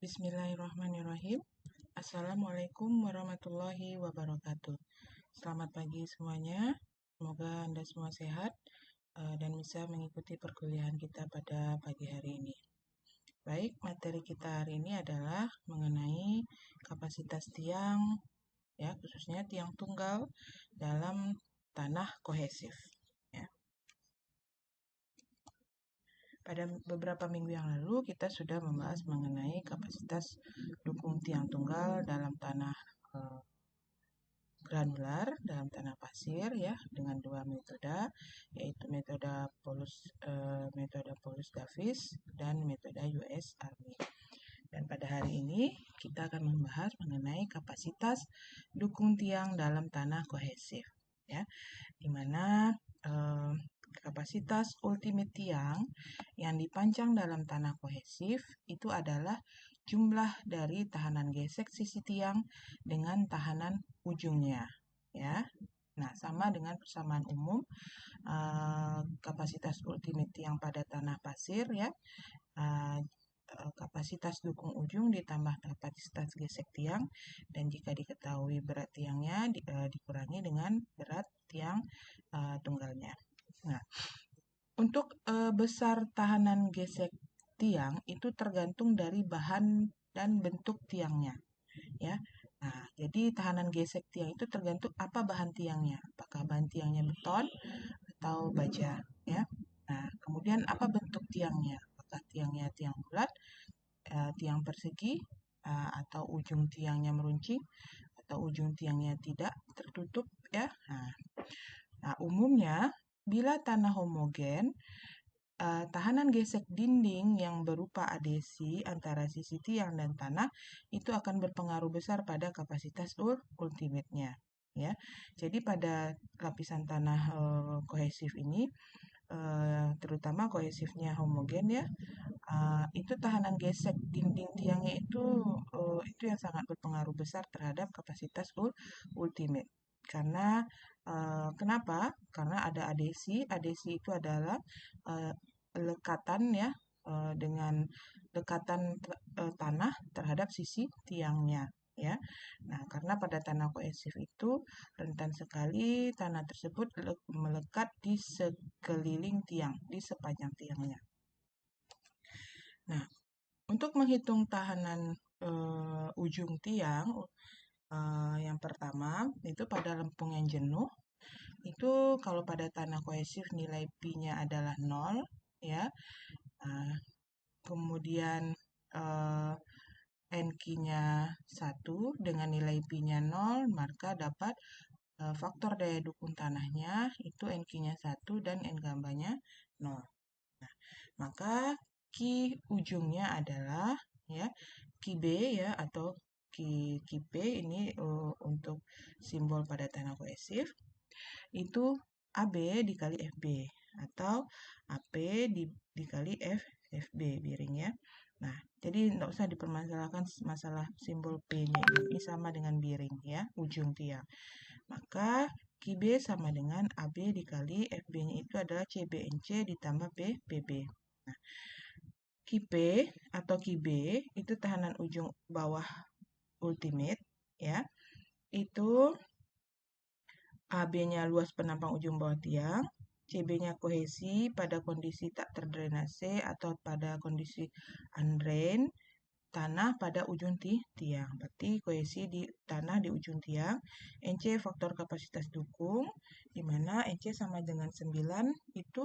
Bismillahirrahmanirrahim. Assalamualaikum warahmatullahi wabarakatuh. Selamat pagi semuanya. Semoga Anda semua sehat dan bisa mengikuti perkuliahan kita pada pagi hari ini. Baik, materi kita hari ini adalah mengenai kapasitas tiang, ya, khususnya tiang tunggal dalam tanah kohesif. Ya. Pada beberapa minggu yang lalu kita sudah membahas mengenai kapasitas dukung tiang tunggal dalam tanah granular, dalam tanah pasir, ya, dengan dua metode, yaitu metode Paulus Davis dan metode US Army. Dan pada hari ini kita akan membahas mengenai kapasitas dukung tiang dalam tanah kohesif, ya, di mana kapasitas ultimate tiang yang dipancang dalam tanah kohesif itu adalah jumlah dari tahanan gesek sisi tiang dengan tahanan ujungnya, ya. Nah, sama dengan persamaan umum kapasitas ultimate tiang pada tanah pasir, ya. Kapasitas dukung ujung ditambah kapasitas gesek tiang, dan jika diketahui berat tiangnya dikurangi dengan berat tiang tunggalnya. Nah, untuk besar tahanan gesek tiang itu tergantung dari bahan dan bentuk tiangnya, ya. Nah, jadi tahanan gesek tiang itu tergantung apa bahan tiangnya, apakah bahan tiangnya beton atau baja, ya. Nah, kemudian apa bentuk tiangnya, apakah tiangnya tiang bulat, tiang persegi, atau ujung tiangnya meruncing, atau ujung tiangnya tidak tertutup, ya. Nah, umumnya bila tanah homogen, tahanan gesek dinding yang berupa adhesi antara sisi tiang dan tanah itu akan berpengaruh besar pada kapasitas ultimate-nya, ya. Jadi pada lapisan tanah kohesif ini, terutama kohesifnya homogen, ya, itu tahanan gesek dinding tiangnya itu yang sangat berpengaruh besar terhadap kapasitas ultimate. Karena kenapa? Karena ada adhesi. Adhesi itu adalah lekatan, ya, dengan lekatan tanah terhadap sisi tiangnya, ya. Nah, karena pada tanah kohesif itu rentan sekali tanah tersebut melekat di sekeliling tiang, di sepanjang tiangnya. Nah, untuk menghitung tahanan ujung tiang, yang pertama itu pada lempung yang jenuh. Itu kalau pada tanah kohesif nilai Pi-nya adalah 0, ya. Kemudian NQ-nya 1 dengan nilai Pi-nya 0, maka dapat faktor daya dukung tanahnya itu NQ-nya 1 dan N gambanya 0. Nah, maka Q ujungnya adalah, ya, QB, ya, atau QP ini untuk simbol pada tanah kohesif itu AB dikali FB atau AP dikali FB miring, ya. Nah, jadi tidak usah dipermasalahkan masalah simbol P-nya ini sama dengan miring, ya, ujung tiang. Maka QB sama dengan AB dikali FB-nya itu adalah CBNC ditambah PB. Nah, QP atau QB itu tahanan ujung bawah ultimate, ya. Itu AB-nya luas penampang ujung bawah tiang, CB-nya kohesi pada kondisi tak terdrainase atau pada kondisi undrain tanah pada ujung tiang. Berarti kohesi di tanah di ujung tiang. NC faktor kapasitas dukung, di mana NC sama dengan 9 itu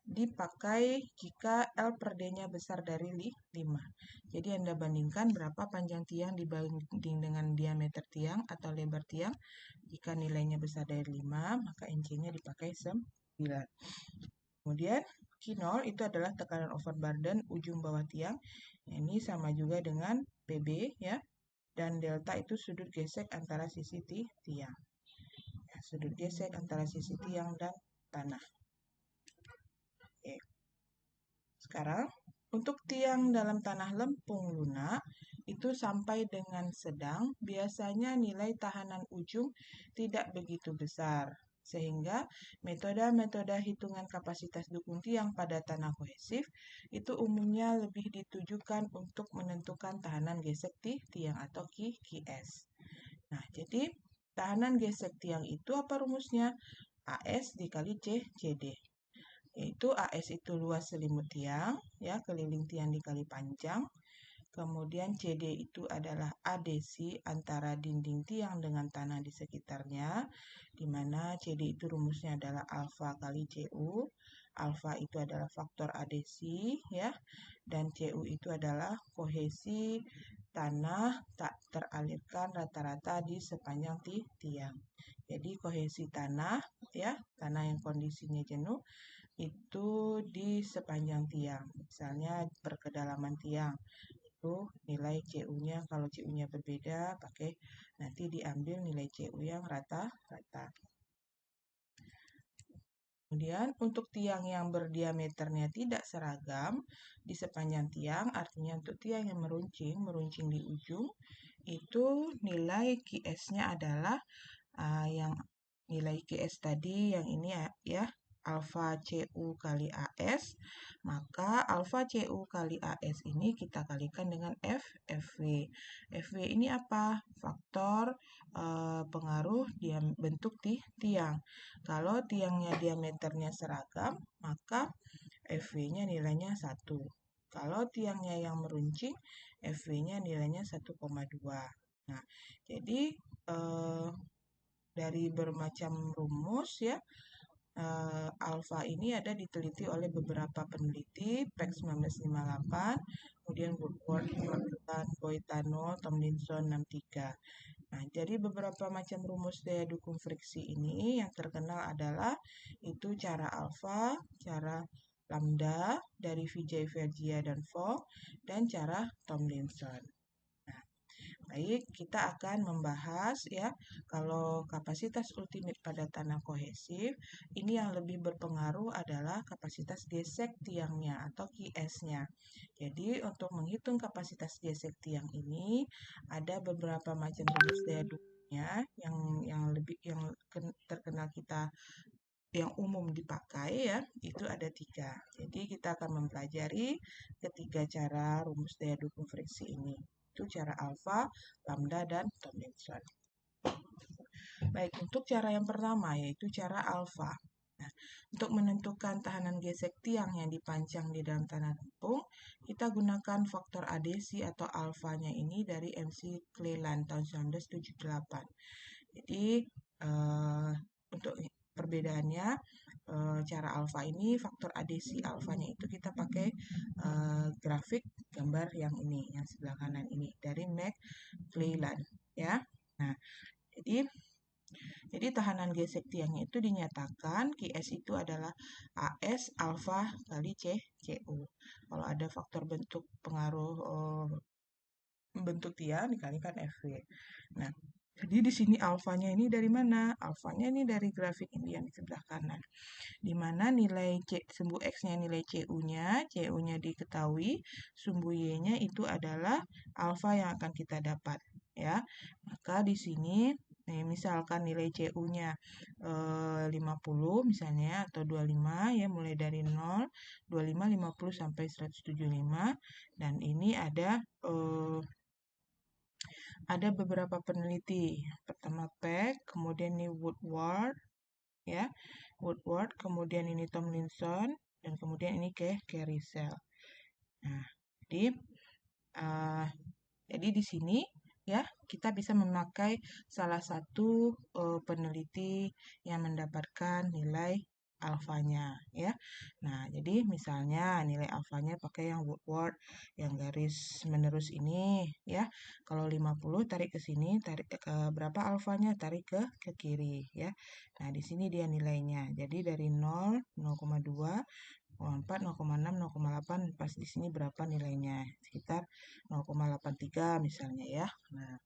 dipakai jika L per D-nya besar dari 5. Jadi Anda bandingkan berapa panjang tiang dibanding dengan diameter tiang atau lebar tiang. Jika nilainya besar dari 5, maka NC-nya dipakai 9. Kemudian Q0 itu adalah tekanan overburden ujung bawah tiang. Ini sama juga dengan PB, ya. Dan delta itu sudut gesek antara sisi tiang. Ya, sudut gesek antara sisi tiang dan tanah. Oke. Sekarang untuk tiang dalam tanah lempung lunak itu sampai dengan sedang biasanya nilai tahanan ujung tidak begitu besar. Sehingga metode-metode hitungan kapasitas dukung tiang pada tanah kohesif itu umumnya lebih ditujukan untuk menentukan tahanan gesek tiang atau QS. Nah, jadi tahanan gesek tiang itu apa rumusnya? AS dikali CD. Yaitu AS itu luas selimut tiang, ya, keliling tiang dikali panjang. Kemudian CD itu adalah adesi antara dinding tiang dengan tanah di sekitarnya, di mana CD itu rumusnya adalah alfa kali CU. Alfa itu adalah faktor adesi, ya, dan CU itu adalah kohesi tanah tak teralirkan rata-rata di sepanjang tiang. Jadi kohesi tanah, ya, tanah yang kondisinya jenuh itu di sepanjang tiang. Misalnya berkedalaman tiang itu nilai CU-nya, kalau CU-nya berbeda pakai nanti diambil nilai CU yang rata-rata. Kemudian untuk tiang yang berdiameternya tidak seragam di sepanjang tiang, artinya untuk tiang yang meruncing di ujung, itu nilai QS-nya adalah yang nilai QS tadi yang ini ya, alfa CU kali AS, maka alfa CU kali AS ini kita kalikan dengan FV. FV ini apa? Faktor pengaruh bentuk tiang. Kalau tiangnya diameternya seragam, maka FV-nya nilainya 1. Kalau tiangnya yang meruncing, FV-nya nilainya 1,2. Nah, jadi dari bermacam rumus ya, alfa ini ada diteliti oleh beberapa peneliti, Peck 1958, kemudian Woodward 59, Boitano, Tomlinson 63. Nah, jadi beberapa macam rumus daya dukung friksi ini yang terkenal adalah itu cara alfa, cara lambda dari Vijay, Vergia, dan Fogg, dan cara Tomlinson. Baik, kita akan membahas ya, kalau kapasitas ultimate pada tanah kohesif, ini yang lebih berpengaruh adalah kapasitas gesek tiangnya atau QS-nya. Jadi, untuk menghitung kapasitas gesek tiang ini, ada beberapa macam rumus daya dukungnya yang terkenal kita yang umum dipakai ya, itu ada 3. Jadi kita akan mempelajari ketiga cara rumus daya dukung friksi ini. Itu cara alfa, lambda, dan Tomlinson. Baik, untuk cara yang pertama yaitu cara alfa. Nah, untuk menentukan tahanan gesek tiang yang dipancang di dalam tanah lempung, kita gunakan faktor adesi atau alfanya ini dari MC Cleland tahun 1978. Jadi, untuk perbedaannya, cara alfa ini, faktor adesi alfanya itu kita pakai grafik gambar yang ini, yang sebelah kanan ini, dari McClelland, ya. Nah, jadi tahanan gesek tiangnya itu dinyatakan QS itu adalah AS alfa kali CU. Kalau ada faktor bentuk pengaruh bentuk tiang dikalikan FV. Nah, jadi di sini alfanya ini dari mana? Alfanya ini dari grafik ini yang di sebelah kanan. Di mana nilai sumbu X-nya nilai CU-nya diketahui, sumbu Y-nya itu adalah alfa yang akan kita dapat, ya. Maka di sini misalkan nilai CU-nya 50 misalnya atau 25 ya, mulai dari 0, 25, 50 sampai 175, dan ini ada beberapa peneliti. Pertama Peck, kemudian ini Woodward, ya, Woodward, kemudian ini Tomlinson, dan kemudian ini Caricel. Nah, jadi di sini ya kita bisa memakai salah satu peneliti yang mendapatkan nilai alfanya ya. Nah, jadi misalnya nilai alfanya pakai yang Woodward yang garis menerus ini ya. Kalau 50 tarik ke sini, tarik ke berapa alfanya? Tarik ke kiri ya. Nah, di sini dia nilainya. Jadi dari 0, 0,2, 0,4, 0,6, 0,8, pas di sini berapa nilainya? Sekitar 0,83 misalnya ya. Nah,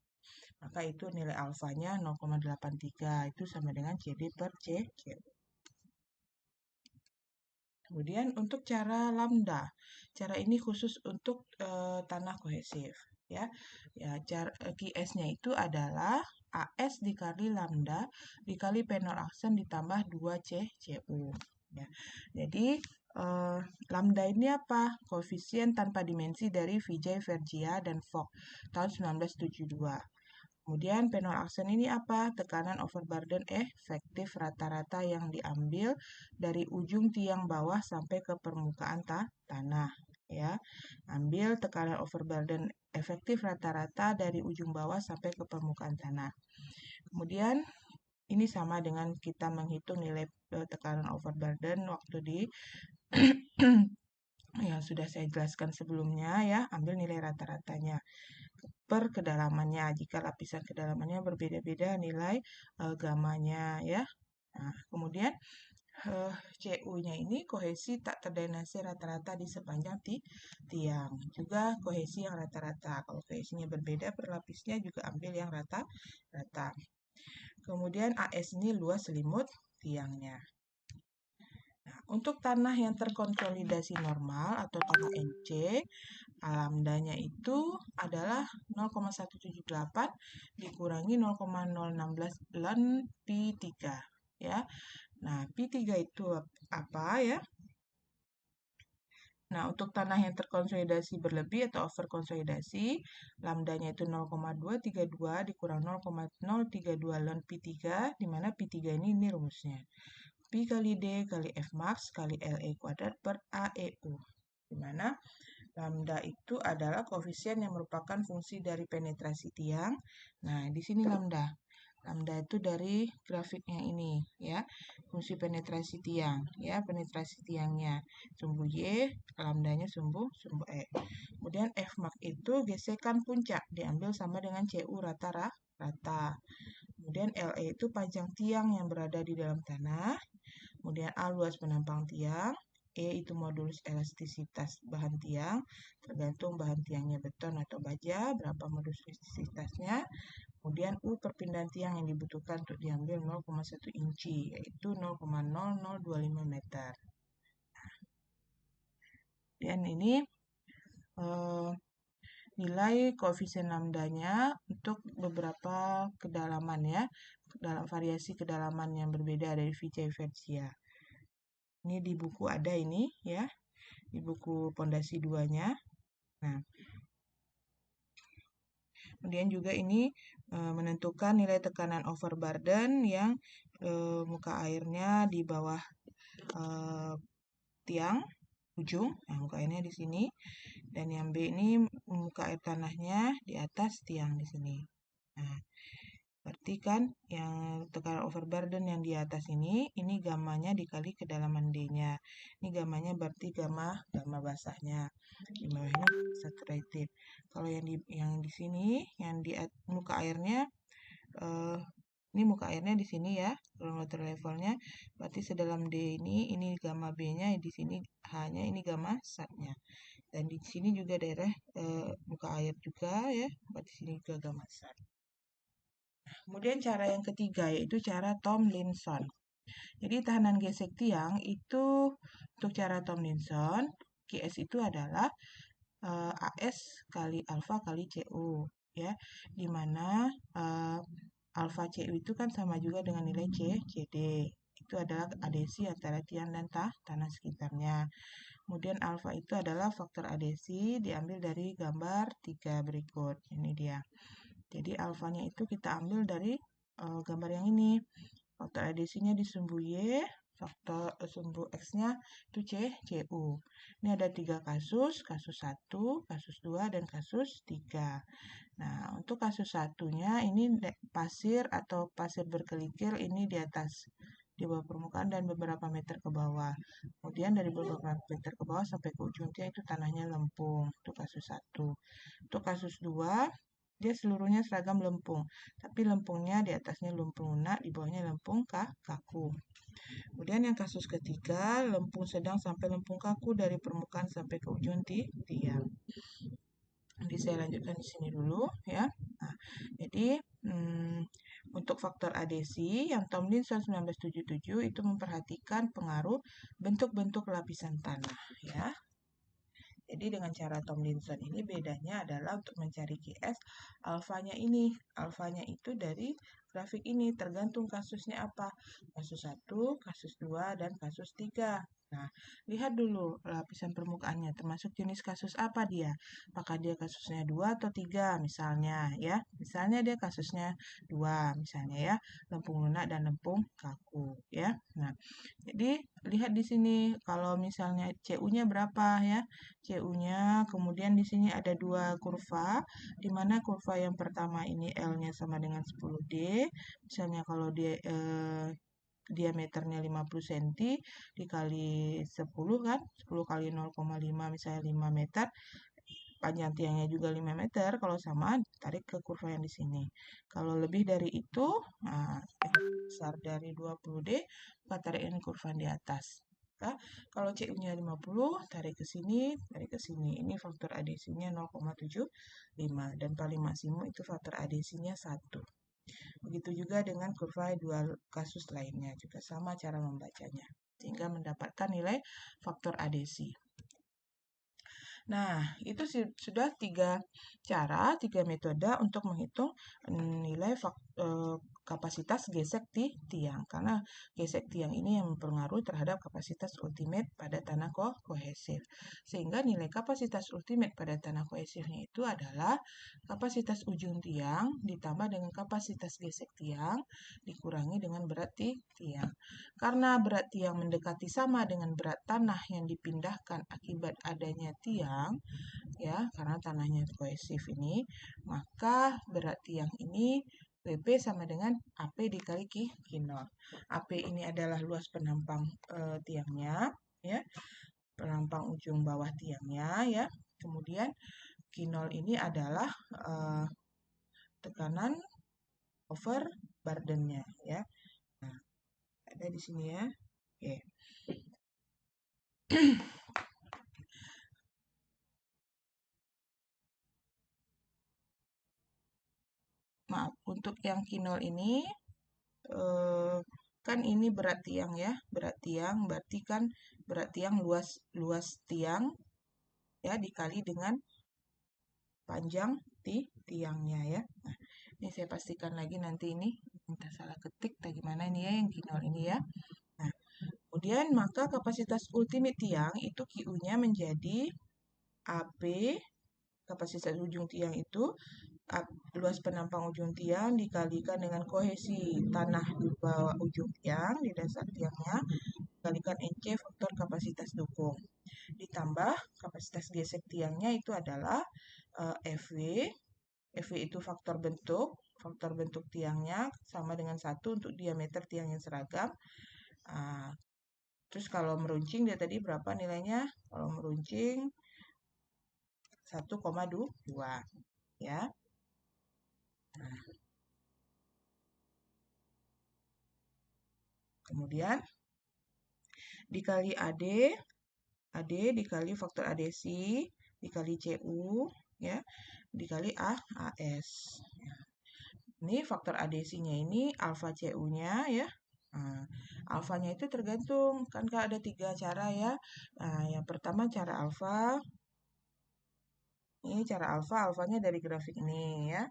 maka itu nilai alfanya 0,83, itu sama dengan CD per C. Kemudian untuk cara lambda, cara ini khusus untuk tanah kohesif, ya. Ya, QS-nya itu adalah AS dikali lambda dikali penol aksen ditambah 2C CU. Ya. Jadi lambda ini apa? Koefisien tanpa dimensi dari Vijay Vergia dan Vogt tahun 1972. Kemudian penol aksen ini apa? Tekanan overburden efektif rata-rata yang diambil dari ujung tiang bawah sampai ke permukaan tanah. Ya, ambil tekanan overburden efektif rata-rata dari ujung bawah sampai ke permukaan tanah. Kemudian ini sama dengan kita menghitung nilai tekanan overburden waktu di yang sudah saya jelaskan sebelumnya ya, ambil nilai rata-ratanya per kedalamannya. Jika lapisan kedalamannya berbeda-beda nilai gamanya ya. Nah, kemudian CU-nya ini kohesi tak terdrainase rata-rata di sepanjang tiang. Juga kohesi yang rata-rata. Kalau kohesinya berbeda per lapisnya juga ambil yang rata-rata. Kemudian AS ini luas selimut tiangnya. Nah, untuk tanah yang terkonsolidasi normal atau tanah NC, lambdanya itu adalah 0,178 dikurangi 0,016 ln Pi3 ya. Nah, Pi3 itu apa ya? Nah, untuk tanah yang terkonsolidasi berlebih atau overkonsolidasi, lambdanya itu 0,232 dikurang 0,032 ln Pi3, di mana Pi3 ini rumusnya. Pi kali D kali F max kali LE kuadrat per AEU. Di mana lambda itu adalah koefisien yang merupakan fungsi dari penetrasi tiang. Nah, di sini lambda. Lambda itu dari grafiknya ini ya. Fungsi penetrasi tiang ya, penetrasi tiangnya sumbu Y, lambdanya sumbu E. Kemudian F max itu gesekan puncak diambil sama dengan CU rata-rata. Kemudian LE itu panjang tiang yang berada di dalam tanah. Kemudian A luas penampang tiang. E itu modulus elastisitas bahan tiang, tergantung bahan tiangnya beton atau baja, berapa modulus elastisitasnya. Kemudian U perpindahan tiang yang dibutuhkan untuk diambil 0,1 inci, yaitu 0,0025 meter. Dan ini nilai koefisien lambdanya untuk beberapa kedalaman ya, dalam variasi kedalaman yang berbeda dari Vijay Vergia. Ini di buku ada ini ya, di buku pondasi 2-nya. Nah, kemudian juga ini menentukan nilai tekanan overburden yang muka airnya di bawah tiang ujung, nah muka airnya di sini, dan yang B ini muka air tanahnya di atas tiang di sini. Nah, berarti kan yang tekanan overburden yang di atas ini gamanya dikali kedalaman D-nya. Ini gamanya berarti gamma basahnya. Di bawahnya saturated. Kalau yang di sini, yang di muka airnya, ini muka airnya di sini ya, groundwater levelnya. Berarti sedalam D ini gamma B-nya, di sini H-nya, ini gamma SAT-nya. Dan di sini juga daerah muka air juga ya, berarti sini juga gamma SAT. Kemudian cara yang ketiga yaitu cara Tomlinson. Jadi tahanan gesek tiang itu untuk cara Tomlinson, QS itu adalah AS kali alfa kali CU ya. Di mana alfa CU itu kan sama juga dengan nilai CD. Itu adalah adesi antara tiang dan tanah sekitarnya. Kemudian alfa itu adalah faktor adesi diambil dari gambar 3 berikut. Ini dia. Jadi alfanya itu kita ambil dari gambar yang ini. Faktor adesinya di sumbu Y, faktor sumbu X-nya itu CU. Ini ada 3 kasus 1, kasus 2, dan kasus 3. Nah, untuk kasus 1-nya ini pasir atau pasir berkelikir ini di atas, di bawah permukaan dan beberapa meter ke bawah. Kemudian dari beberapa meter ke bawah sampai ke ujung tiang itu tanahnya lempung. Itu kasus 1. Untuk kasus 2, dia seluruhnya seragam lempung, tapi lempungnya di atasnya lempung lunak, di bawahnya lempung kaku. Kemudian yang kasus ketiga, lempung sedang sampai lempung kaku dari permukaan sampai ke ujung tiang. Nanti saya lanjutkan di sini dulu ya. Nah, jadi untuk faktor adesi yang Tomlinson 1977 itu memperhatikan pengaruh bentuk-bentuk lapisan tanah ya. Jadi dengan cara Tomlinson ini bedanya adalah untuk mencari QS alfanya ini. Alfanya itu dari grafik ini tergantung kasusnya apa. Kasus 1, kasus 2, dan kasus 3. Nah, lihat dulu lapisan permukaannya termasuk jenis kasus apa dia. Apakah dia kasusnya 2 atau 3 misalnya ya. Misalnya dia kasusnya 2 misalnya ya. Lempung lunak dan lempung kaku ya. Nah, jadi lihat di sini kalau misalnya CU-nya berapa ya. CU-nya, kemudian di sini ada dua kurva, di mana kurva yang pertama ini L-nya sama dengan 10D, misalnya kalau dia diameternya 50 cm dikali 10 kan, 10 kali 0,5 misalnya 5 meter, panjang tiangnya juga 5 meter, kalau sama tarik ke kurva yang di sini. Kalau lebih dari itu, nah, besar dari 20D, maka tarik yang kurva di atas. Nah, kalau CU-nya 50, tarik ke sini, tarik ke sini. Ini faktor adesinya 0,75 dan paling maksimum itu faktor adesinya 1. Begitu juga dengan kurva dua kasus lainnya, juga sama cara membacanya. Sehingga mendapatkan nilai faktor adesi. Nah, itu sudah 3 cara, 3 metode untuk menghitung nilai kapasitas gesek di tiang. Karena gesek tiang ini yang mempengaruhi terhadap kapasitas ultimate pada tanah kohesif. Sehingga nilai kapasitas ultimate pada tanah kohesifnya itu adalah kapasitas ujung tiang ditambah dengan kapasitas gesek tiang dikurangi dengan berat tiang. Karena berat tiang mendekati sama dengan berat tanah yang dipindahkan akibat adanya tiang, ya, karena tanahnya kohesif ini, maka berat tiang ini PP sama dengan AP dikali Q0. AP ini adalah luas penampang tiangnya, ya, penampang ujung bawah tiangnya, ya. Kemudian Q0 ini adalah tekanan over burden-nya, ya. Nah, ada di sini ya. Oke. Maaf, untuk yang Q0 ini kan ini berat tiang ya, berat tiang berarti kan berat tiang luas tiang ya dikali dengan panjang tiangnya ya. Nah, ini saya pastikan lagi nanti ini entah salah ketik atau gimana ini ya yang Q0 ini ya. Nah, kemudian maka kapasitas ultimate tiang itu QU-nya menjadi AP kapasitas ujung tiang itu luas penampang ujung tiang dikalikan dengan kohesi tanah di bawah ujung tiang di dasar tiangnya dikalikan NC faktor kapasitas dukung ditambah kapasitas gesek tiangnya itu adalah FW. FW itu faktor bentuk tiangnya sama dengan 1 untuk diameter tiang yang seragam. Terus kalau meruncing dia tadi berapa nilainya? Kalau meruncing 1,2 ya. Nah, kemudian dikali AD dikali faktor adesi, dikali CU, ya, dikali AS. Ya. Ini faktor adesinya ini alfa CU-nya ya. Nah, alfanya itu tergantung, kan ada 3 cara ya. Nah, yang pertama cara alfa. Ini cara alfanya dari grafik ini ya.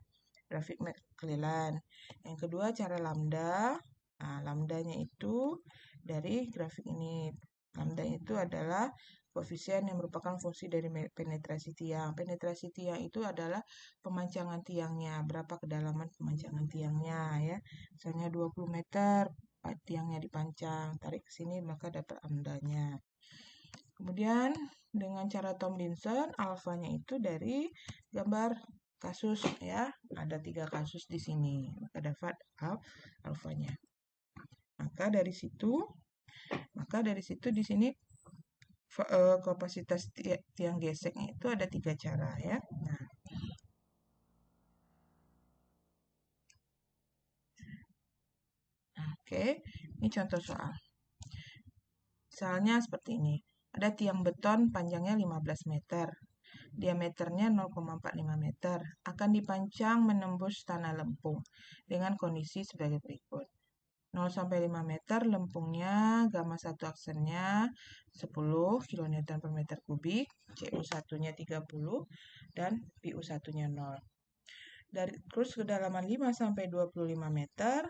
Grafik McClellan. Yang kedua cara lambda. Nah, lambdanya itu dari grafik ini. Lambda itu adalah koefisien yang merupakan fungsi dari penetrasi tiang. Penetrasi tiang itu adalah pemancangan tiangnya. Berapa kedalaman pemancangan tiangnya ya. Misalnya 20 meter tiangnya dipancang. Tarik ke sini maka dapat lambdanya. Kemudian dengan cara Tomlinson, alfanya itu dari gambar kasus ya. Ada 3 kasus di sini. Maka dapat alfanya. Maka dari situ di sini kapasitas tiang geseknya itu ada 3 cara ya. Nah, oke, ini contoh soal. Misalnya seperti ini. Ada tiang beton panjangnya 15 meter. diameternya 0,45 meter, akan dipancang menembus tanah lempung dengan kondisi sebagai berikut. 0 sampai 5 meter lempungnya gamma 1 aksennya 10 kN per meter kubik, CU1-nya 30 dan PU1-nya 0. Terus kedalaman 5 sampai 25 meter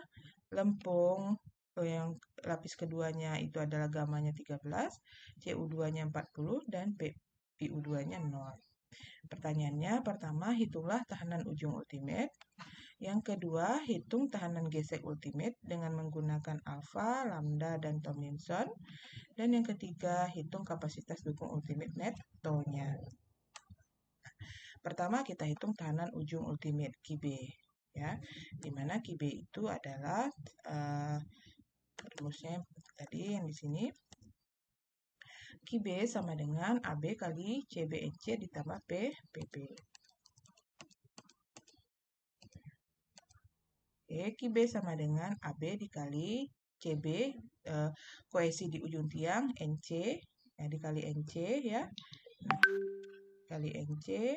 lempung yang lapis keduanya itu adalah gamanya 13, CU2-nya 40 dan PU2-nya 0. Pertanyaannya, pertama, hitunglah tahanan ujung ultimate. Yang kedua, hitung tahanan gesek ultimate dengan menggunakan alfa, lambda, dan Tomlinson. Dan yang ketiga, hitung kapasitas dukung ultimate netonya. Pertama, kita hitung tahanan ujung ultimate QB. Ya, dimana QB itu adalah rumusnya tadi yang di sini. QB sama dengan AB kali CBNC ditambah PB. Oke, QB sama dengan AB dikali CB, koesi di ujung tiang, NC, ya, dikali NC ya. Nah, kali NC.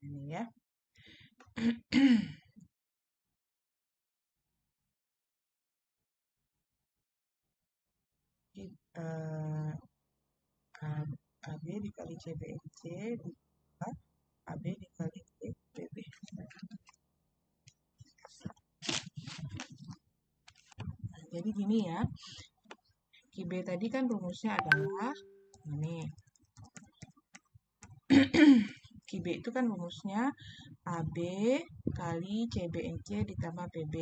Ini ya. AB dikali CBNC ditambah AB dikali PB. Nah, jadi gini ya. QB tadi kan rumusnya adalah ini. QB itu kan rumusnya AB kali CBNC ditambah PB.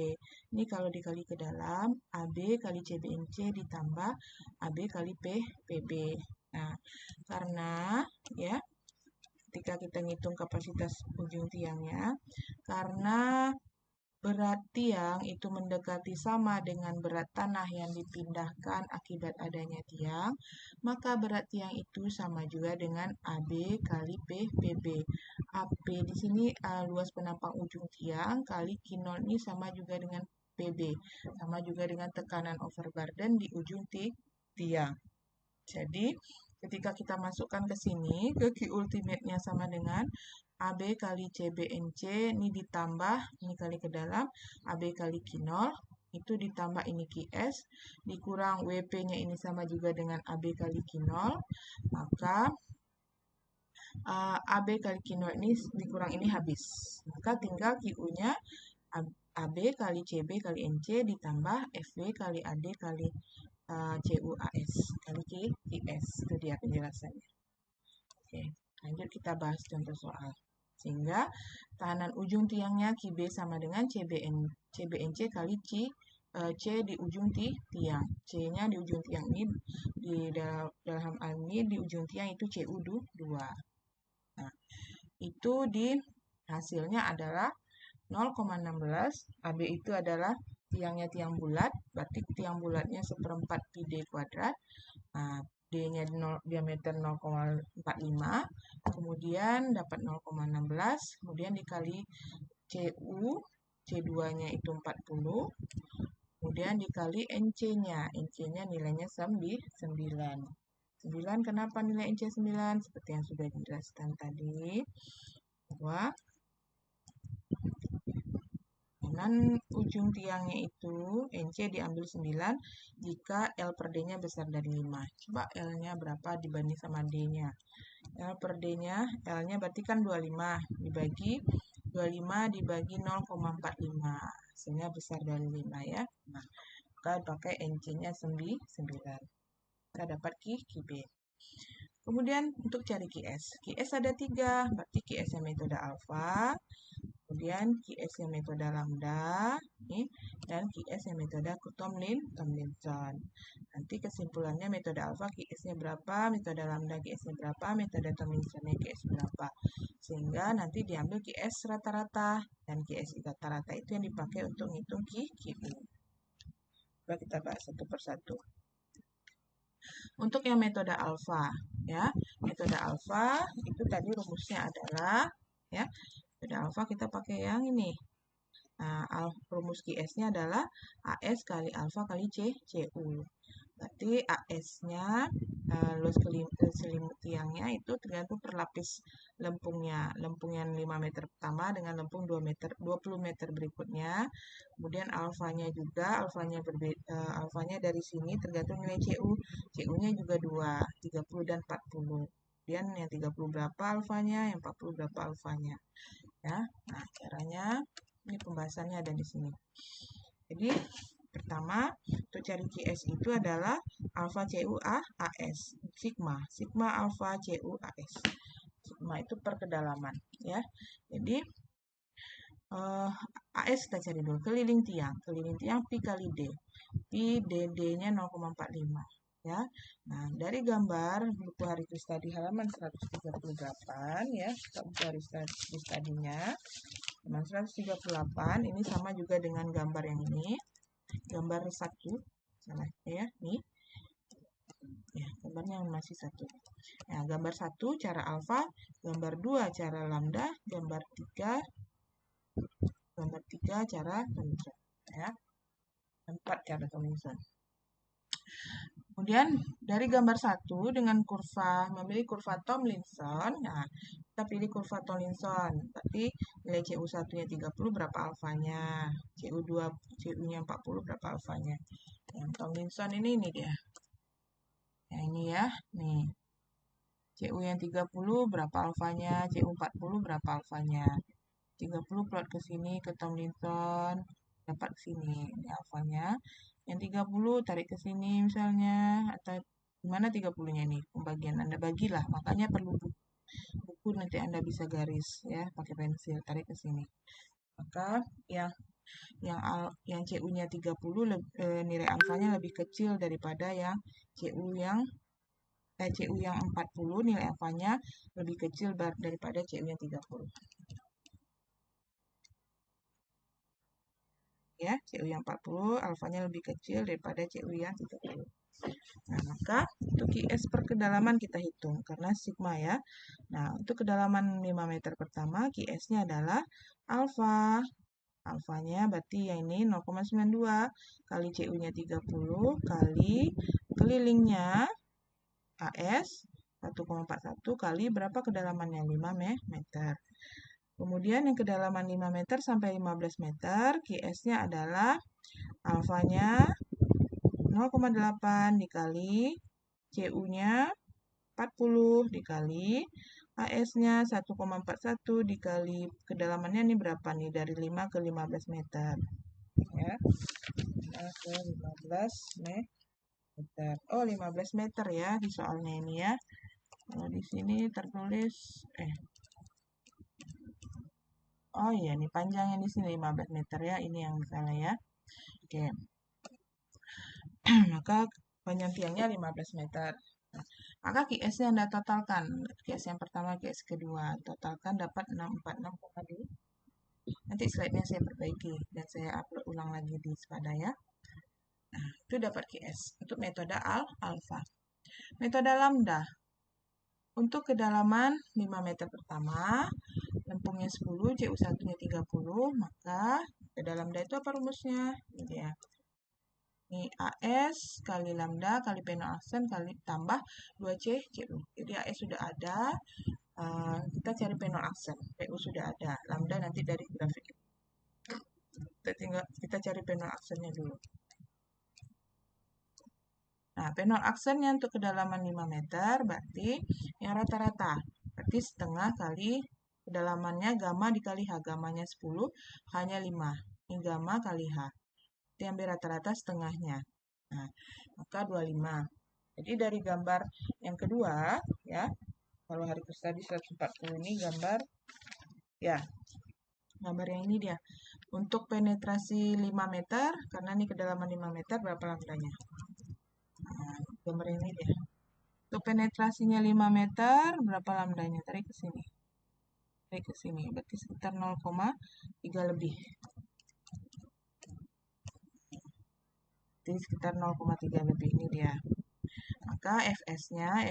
Ini kalau dikali ke dalam, AB kali CBNC ditambah AB kali PB. Nah, karena ya, ketika kita ngitung kapasitas ujung tiangnya, karena berat tiang itu mendekati sama dengan berat tanah yang dipindahkan akibat adanya tiang, maka berat tiang itu sama juga dengan AB kali PB. AP di sini luas penampang ujung tiang kali Q0 ini sama juga dengan PB, sama juga dengan tekanan overburden di ujung tiang. Jadi, ketika kita masukkan ke sini, ke Q ultimate-nya sama dengan AB kali CBNC, ini ditambah, ini kali ke dalam, AB kali Q0, itu ditambah ini QS, dikurang WP-nya ini sama juga dengan AB kali Q0, maka AB kali Q0 ini dikurang ini habis. Maka tinggal QU-nya AB kali CB kali NC ditambah FB kali AD kali CUAS kali QS. Itu dia penjelasannya. Oke, lanjut kita bahas contoh soal. Sehingga tahanan ujung tiangnya QB sama dengan CBNC kali C di ujung tiang. C-nya di ujung tiang ini, di dalam hal ini di ujung tiang itu CU2. Nah, itu di hasilnya adalah 0,16. AB itu adalah tiangnya tiang bulat, berarti tiang bulatnya 1/4 pi D kuadrat. Nah, D-nya diameter 0,45, kemudian dapat 0,16, kemudian dikali CU, C2-nya itu 40, kemudian dikali NC-nya, NC-nya nilainya 9. 9, kenapa nilai NC 9? Seperti yang sudah dijelaskan tadi, bahwa tahanan ujung tiangnya itu NC diambil 9 jika L per D-nya besar dari 5. Coba L-nya berapa dibanding sama D-nya. L per D-nya, L-nya berarti kan 25 dibagi 0,45. Hasilnya besar dari 5 ya. Nah, kita pakai NC-nya 9. Kita dapat QB. Kemudian untuk cari QS. QS ada 3, berarti QS-nya metode alfa, kemudian QS-nya metode lambda, dan QS-nya metode Tomlinson. Nanti kesimpulannya metode alfa QS-nya berapa, metode lambda QS-nya berapa, metode Tomlinson-nya QS berapa. Sehingga nanti diambil QS rata-rata, dan QS rata-rata itu yang dipakai untuk menghitung QU. Coba kita bahas satu persatu. Untuk yang metode alfa, ya, metode alfa itu tadi rumusnya adalah, ya, metode alfa kita pakai yang ini. Nah, rumus QS-nya adalah AS kali alfa kali CU. Berarti AS-nya, luas selimut tiangnya itu tergantung per lapis lempungnya. Lempung yang 5 meter pertama dengan lempung 20 meter berikutnya. Kemudian alfanya juga, alfanya dari sini tergantung nilai CU. CU-nya juga 2, 30 dan 40. Kemudian yang 30 berapa alfanya, yang 40 berapa alfanya. Ya. Nah, caranya ini pembahasannya ada di sini. Jadi pertama, untuk cari QS itu adalah alfa CU AS, sigma, sigma alfa CU AS. Sigma itu per kedalaman, ya. Jadi AS kita cari dulu, keliling tiang pi kali D. Pi DD-nya 0,45, ya. Nah, dari gambar buku hari Kristadi halaman 138, ya, buku hari Kristadinya halaman 138, ini sama juga dengan gambar yang ini. Gambar 1, salah ya, nih. Ya, gambarnya masih 1. Nah, gambar 1 cara alfa, gambar 2 cara lambda, gambar 3 cara Thomson, ya. 4 cara Thomson. Kemudian dari gambar 1 dengan memilih kurva Tomlinson. Nah, kita pilih kurva Tomlinson. Berarti nilai CU1-nya 30 berapa alfanya? CU2-nya 40 berapa alfanya? Yang Tomlinson ini dia. Yang ini ya, nih. CU yang 30 berapa alfanya? CU40 berapa alfanya? 30 plot ke sini ke Tomlinson, dapat ke sini ini alfanya. Yang 30 tarik ke sini misalnya, atau gimana 30-nya nih? Pembagian Anda bagilah, makanya perlu buku nanti Anda bisa garis ya, pakai pensil, tarik ke sini. Maka yang CU-nya 30 nilai alfanya lebih kecil daripada yang CU yang 40 nilai alfanya lebih kecil daripada CU yang 30. Ya, CU yang 40 alfanya lebih kecil daripada CU yang 30. Nah, maka untuk QS per kedalaman kita hitung karena sigma ya. Nah, untuk kedalaman 5 meter pertama QS-nya adalah alfa. Alfanya berarti yang ini 0,92 kali CU-nya 30 kali kelilingnya AS 1,41 kali berapa kedalamannya 5 meter. Kemudian yang kedalaman 5 meter sampai 15 meter, QS-nya adalah alfanya 0,8 dikali CU-nya 40 dikali AS-nya 1,41 dikali kedalamannya ini berapa nih dari 5 ke 15 meter. Ya. 5 ke 15 meter. Oh, 15 meter ya di soalnya ini ya. Kalau di sini tertulis oh iya, ini panjangnya di sini 15 meter ya. Ini yang salah ya. Oke. Maka panjang tiangnya 15 meter. Nah, maka QS-nya Anda totalkan. QS yang pertama, QS kedua. Totalkan dapat 646,2. Nanti slide-nya saya perbaiki dan saya upload ulang lagi di Spada ya. Nah, itu dapat QS untuk metode alfa. Metode lambda. Untuk kedalaman 5 meter pertama, lempungnya 10, CU1-nya 30, maka kedalaman itu apa rumusnya? Ini dia. Ini AS kali lambda kali penol aksen kali tambah 2C CU. Jadi AS sudah ada, kita cari penol aksen. PU sudah ada, lambda nanti dari grafik. Kita cari penol aksennya dulu. Nah, penol aksennya untuk kedalaman 5 meter berarti yang rata-rata. Berarti setengah kali kedalamannya gamma dikali H. Gammanya 10, hanya 5. Ini gamma kali H. Itu ambil rata-rata setengahnya. Nah, maka 25. Jadi dari gambar yang kedua, ya, kalau hari tadi 140 ini gambar, ya, gambar yang ini dia. Untuk penetrasi 5 meter, karena ini kedalaman 5 meter, berapa lambdanya? Nah, gambar ini dia. Untuk penetrasinya 5 meter, berapa lambdanya? Tarik ke sini. Tarik ke sini, berarti sekitar 0,3 lebih. Jadi sekitar 0,3 lebih ini dia. Maka FS-nya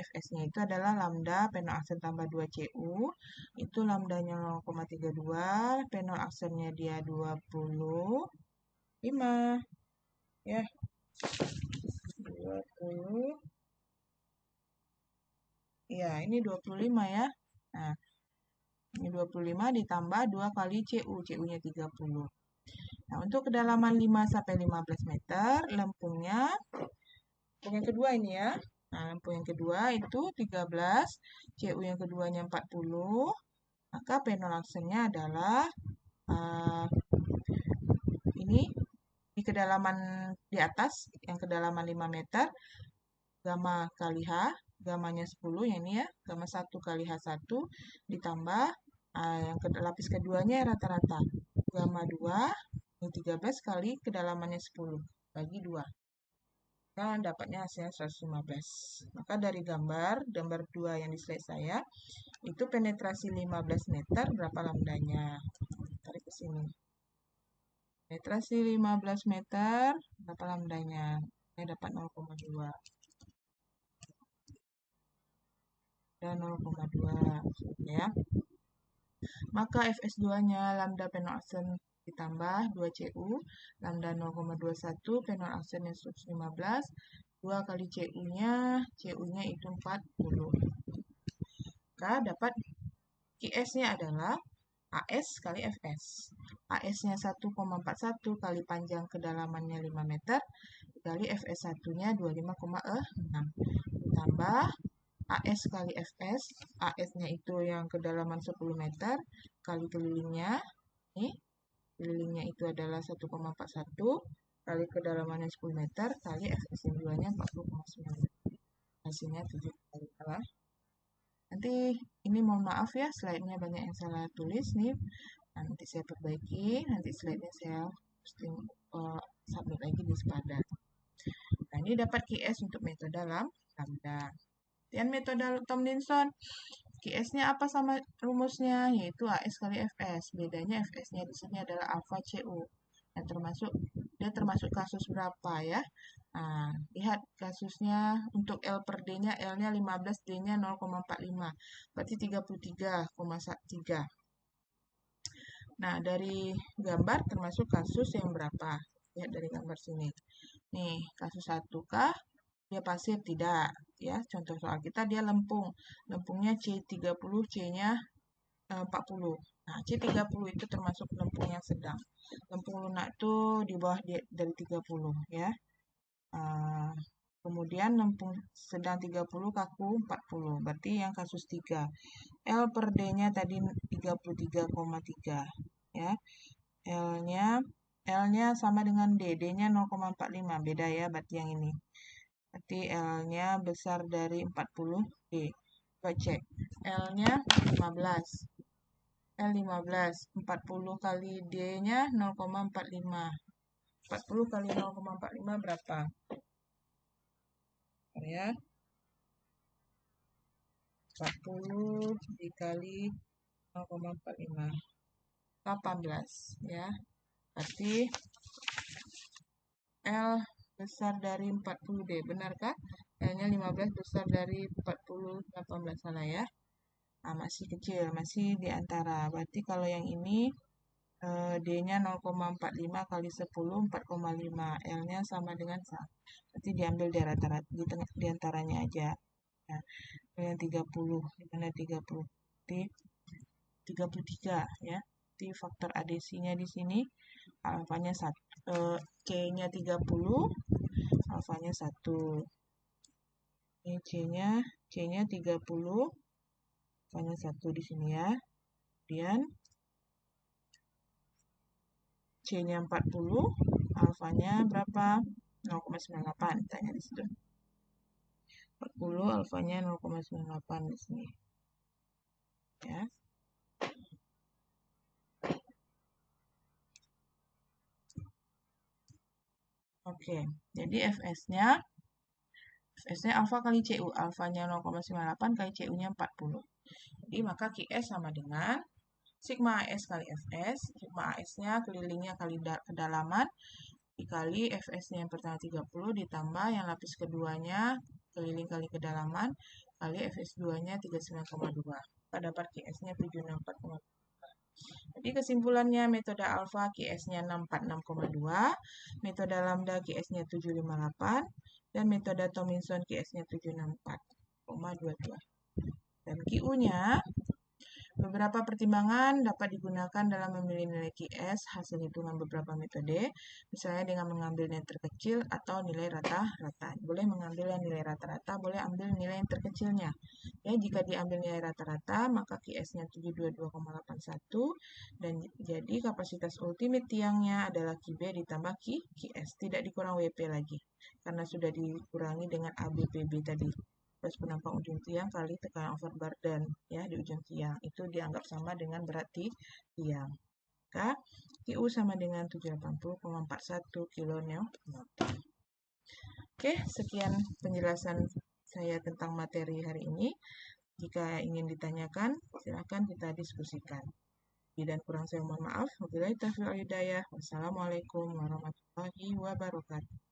itu adalah lambda penol aksen tambah 2CU. Itu lambdanya 0,32, penol aksennya dia 25. Ya. 20. Ya, ini 25 ya. Nah, ini 25 ditambah 2 kali CU. CU-nya 30. Nah, untuk kedalaman 5 sampai 15 meter, lempung yang kedua ini ya. Nah, lempung yang kedua itu 13, CU yang keduanya 40. Maka penolaksennya adalah ini di kedalaman di atas, yang kedalaman 5 meter, gamma kali H, gamanya 10 yang ini ya, gamma 1 kali H1 ditambah yang lapis keduanya rata-rata. Gamma 2, ini 13 kali kedalamannya 10, bagi 2. Nah, dapatnya hasilnya 115. Maka dari gambar 2 yang di slide saya, itu penetrasi 15 meter, berapa lambdanya? Tarik ke sini. Penetrasi 15 meter, berapa lambdanya? Saya dapat 0,2. Dan 0,2 ya. Maka Fs2-nya lambda penolaksen ditambah 2CU, lambda 0,21, penolaksennya 115, 2 kali CU-nya itu 40. Maka dapat QS-nya adalah AS kali Fs. AS-nya 1,41 kali panjang kedalamannya 5 meter, kali Fs1-nya 25,6. Ditambah AS kali Fs, AS-nya itu yang kedalaman 10 meter, kali kelilingnya, nih, kelilingnya itu adalah 1,41, kali kedalamannya 10 meter, kali Fs yang 2-nya 40,9. Hasilnya 7 kali lah. Nanti ini mohon maaf ya, slide-nya banyak yang salah tulis nih. Nanti saya perbaiki, nanti slide-nya saya posting submit lagi di sepadan. Nah, ini dapat QS untuk metode lambda. Dan metode Tomlinson, QS-nya apa sama rumusnya? Yaitu AS kali Fs. Bedanya Fs-nya di sini adalah alpha CU. Yang dia termasuk kasus berapa ya? Nah, lihat kasusnya untuk L per D-nya, L-nya 15, D-nya 0,45. Berarti 33,3. Nah, dari gambar termasuk kasus yang berapa? Lihat dari gambar sini. Nih, kasus 1 kah? Dia pasif tidak ya. Contoh soal kita dia lempung. Lempungnya C30, C-nya 40. Nah, C30 itu termasuk lempung yang sedang. Lempung lunak itu di bawah dari 30 ya. Kemudian lempung sedang 30, kaku 40. Berarti yang kasus 3. L per D-nya tadi 33,3 ya. L-nya sama dengan D. D-nya 0,45. Beda ya berarti yang ini. Berarti L-nya besar dari 40D. Coba cek. L-nya 15. L15. 40 kali D-nya 0,45. 40 kali 0,45 berapa? Ya. 40 dikali 0,45. 18 ya. Berarti L besar dari 40D, benarkah? L-nya 15 besar dari 40, 18, salah ya. Nah, masih kecil, masih di antara. Berarti kalau yang ini D-nya 0,45 kali 10, 4,5. L-nya sama dengan 1. Berarti diambil di rata-rata di antaranya aja. Nah, yang 30, di mana 30? Di 33 ya. Di faktor adesinya di sini alfanya 1, C-nya 30, alfanya 1. Ini C-nya 30, alfanya 1 di sini ya. Kemudian C-nya 40, alfanya berapa? 0,98, tanya di situ. 40, alfanya 0,98 di sini. Ya. Oke, jadi Fs-nya alfa kali CU, alfanya 0,98 kali CU-nya 40. Jadi maka QS sama dengan sigma AS kali Fs, sigma AS-nya kelilingnya kali kedalaman, dikali Fs-nya yang pertama 30, ditambah yang lapis keduanya keliling kali kedalaman, kali Fs2-nya 39,2. Maka dapat QS-nya 764,2. Jadi kesimpulannya metode alfa QS-nya 646,2, metode lambda QS-nya 758, dan metode Tomlinson QS-nya 764,22. Dan QU-nya, beberapa pertimbangan dapat digunakan dalam memilih nilai QS hasil hitungan beberapa metode, misalnya dengan mengambil nilai terkecil atau nilai rata-rata. Boleh mengambil yang nilai rata-rata, boleh ambil nilai yang terkecilnya. Ya, jika diambil nilai rata-rata, maka QS-nya 722,81 dan jadi kapasitas ultimate tiangnya adalah QB ditambah QS, tidak dikurang WP lagi karena sudah dikurangi dengan ABPB tadi. Terus penampang ujung tiang kali tekanan overburden ya di ujung tiang itu dianggap sama dengan berat tiang. Maka QU sama dengan 780,41 kN. Oke, sekian penjelasan saya tentang materi hari ini. Jika ingin ditanyakan, silakan kita diskusikan. Lebih dan kurang saya mohon maaf. Wabillahi taufiq wal hidayah. Wassalamualaikum warahmatullahi wabarakatuh.